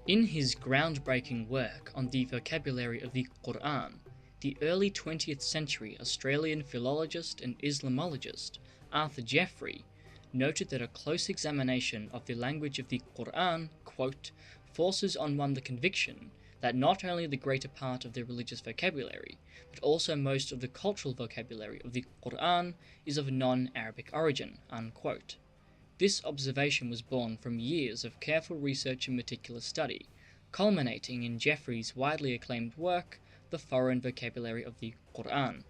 In his groundbreaking work on the vocabulary of the Qu'ran, the early 20th century Australian philologist and Islamologist Arthur Jeffrey noted that a close examination of the language of the Qu'ran, quote, forces on one the conviction that not only the greater part of the religious vocabulary, but also most of the cultural vocabulary of the Qu'ran is of non-Arabic origin, unquote. This observation was born from years of careful research and meticulous study, culminating in Jeffrey's widely acclaimed work, The Foreign Vocabulary of the Qu'ran.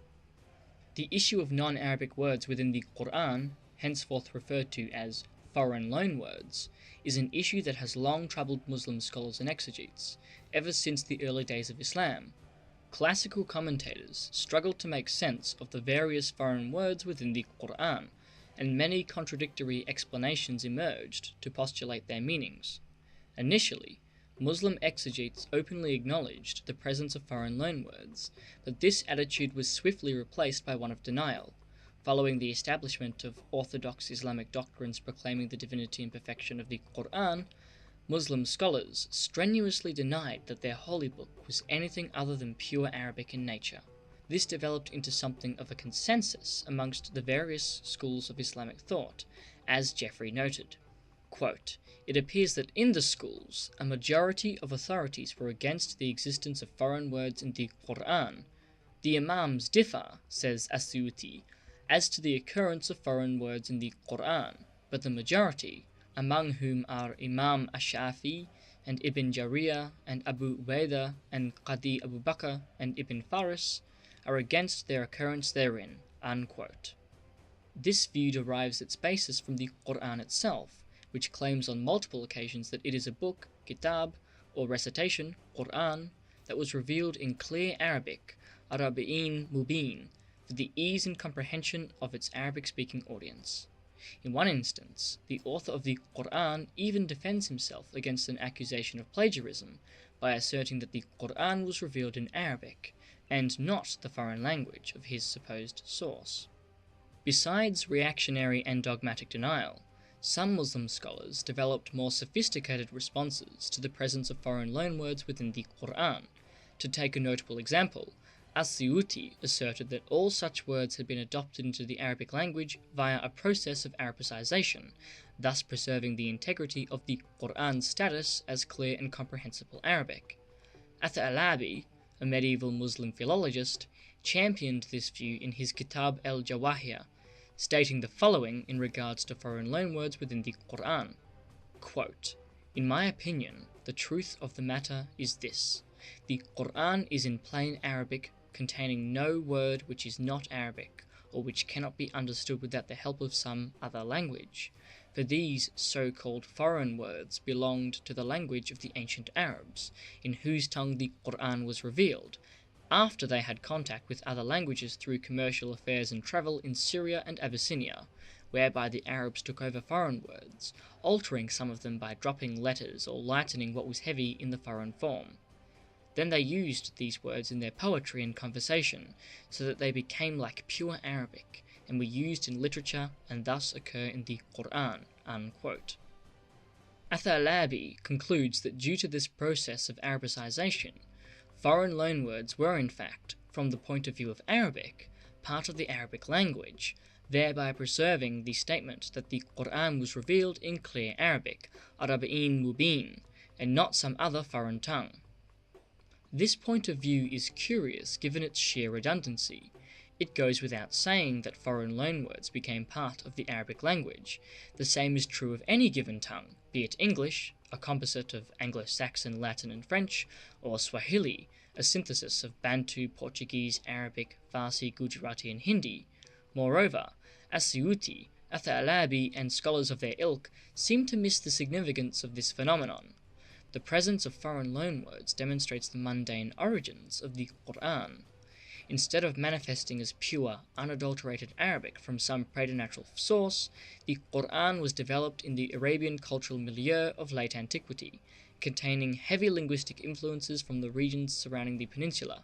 The issue of non-Arabic words within the Qu'ran, henceforth referred to as foreign loanwords, is an issue that has long troubled Muslim scholars and exegetes, ever since the early days of Islam. Classical commentators struggled to make sense of the various foreign words within the Qu'ran, and many contradictory explanations emerged to postulate their meanings. Initially, Muslim exegetes openly acknowledged the presence of foreign loanwords, but this attitude was swiftly replaced by one of denial. Following the establishment of orthodox Islamic doctrines proclaiming the divinity and perfection of the Qu'ran, Muslim scholars strenuously denied that their holy book was anything other than pure Arabic in nature. This developed into something of a consensus amongst the various schools of Islamic thought, as Jeffrey noted. Quote, it appears that in the schools, a majority of authorities were against the existence of foreign words in the Qu'ran. The Imams differ, says As-Suyuti, as to the occurrence of foreign words in the Qu'ran, but the majority, among whom are Imam Ash-Shafi and Ibn Jariyah and Abu Ubaidah and Qadi Abu Bakr and Ibn Faris, are against their occurrence therein, unquote. This view derives its basis from the Qu'ran itself, which claims on multiple occasions that it is a book, kitab, or recitation, Qu'ran, that was revealed in clear Arabic, Arabiyin Mubin, for the ease and comprehension of its Arabic-speaking audience. In one instance, the author of the Qu'ran even defends himself against an accusation of plagiarism by asserting that the Qu'ran was revealed in Arabic, and not the foreign language of his supposed source. Besides reactionary and dogmatic denial, some Muslim scholars developed more sophisticated responses to the presence of foreign loanwords within the Qu'ran. To take a notable example, As-Suyuti asserted that all such words had been adopted into the Arabic language via a process of Arabicization, thus preserving the integrity of the Qu'ran's status as clear and comprehensible Arabic. Ath-Alabi, a medieval Muslim philologist, championed this view in his Kitab al-Jawahir, stating the following in regards to foreign loanwords within the Qu'ran. Quote, in my opinion, the truth of the matter is this. The Qu'ran is in plain Arabic, containing no word which is not Arabic, or which cannot be understood without the help of some other language, for these so-called foreign words belonged to the language of the ancient Arabs, in whose tongue the Qu'ran was revealed, after they had contact with other languages through commercial affairs and travel in Syria and Abyssinia, whereby the Arabs took over foreign words, altering some of them by dropping letters or lightening what was heavy in the foreign form. Then they used these words in their poetry and conversation, so that they became like pure Arabic, and were used in literature and thus occur in the Qu'ran, unquote. Ath-Alabi concludes that due to this process of Arabicization, foreign loanwords were in fact, from the point of view of Arabic, part of the Arabic language, thereby preserving the statement that the Qu'ran was revealed in clear Arabic, Arabiyin Mubin, and not some other foreign tongue. This point of view is curious given its sheer redundancy. It goes without saying that foreign loanwords became part of the Arabic language. The same is true of any given tongue, be it English, a composite of Anglo-Saxon, Latin and French, or Swahili, a synthesis of Bantu, Portuguese, Arabic, Farsi, Gujarati and Hindi. Moreover, As-Suyuti, Ath-Alabi and scholars of their ilk seem to miss the significance of this phenomenon. The presence of foreign loanwords demonstrates the mundane origins of the Qu'ran. Instead of manifesting as pure, unadulterated Arabic from some preternatural source, the Qu'ran was developed in the Arabian cultural milieu of late antiquity, containing heavy linguistic influences from the regions surrounding the peninsula.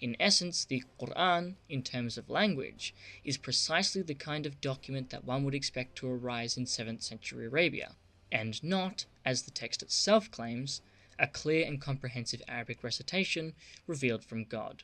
In essence, the Qu'ran, in terms of language, is precisely the kind of document that one would expect to arise in 7th century Arabia, and not, as the text itself claims, a clear and comprehensive Arabic recitation revealed from God.